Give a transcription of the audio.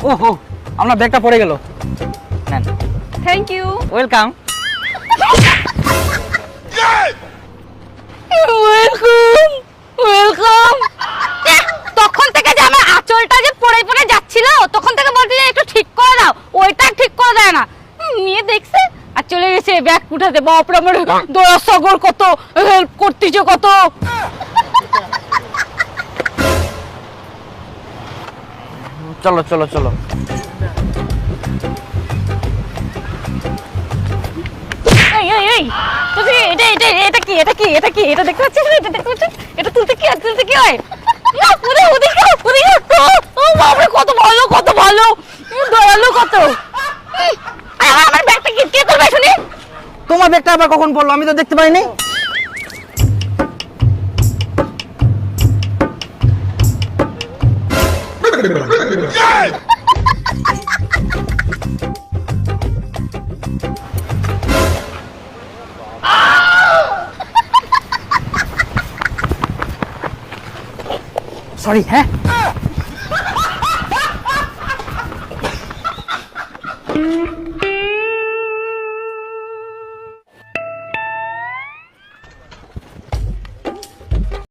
ওহো, আপনার ব্যাগটা পড়ে গেল। নেন। Thank you. Welcome. Welcome welcome. তখন থেকে যে আমার আঁচলটা যে পড়ে পড়ে যাচ্ছিল, তখন থেকে বলতে যে একটু ঠিক করে দাও, ওইটা ঠিক করে দেয় না। মেয়ে দেখছে আর চলে গেছে ব্যাগ উঠাতে। বাপরে, আমার দোয়া সগর কত হেল্প করতেছে কত। চলো চলো চলো। এই এই এই, তুই এটা এটা এটা কি এটা কি এটা কি এটা দেখতে পাচ্ছিস? এটা দেখতে পাচ্ছিস? এটা তুলতে কি আর তুলতে কি হয়? ওরে ওদিকে ওদিকে। ও বাপরে, কত ভালো কত ভালো, দয়ালু কত। আমার ব্যাগটা কি কে তুলবে শুনি? তোমার ব্যাগটা আবার কখন পড়লো? আমি তো দেখতে পাইনি। সরি। হ্যাঁ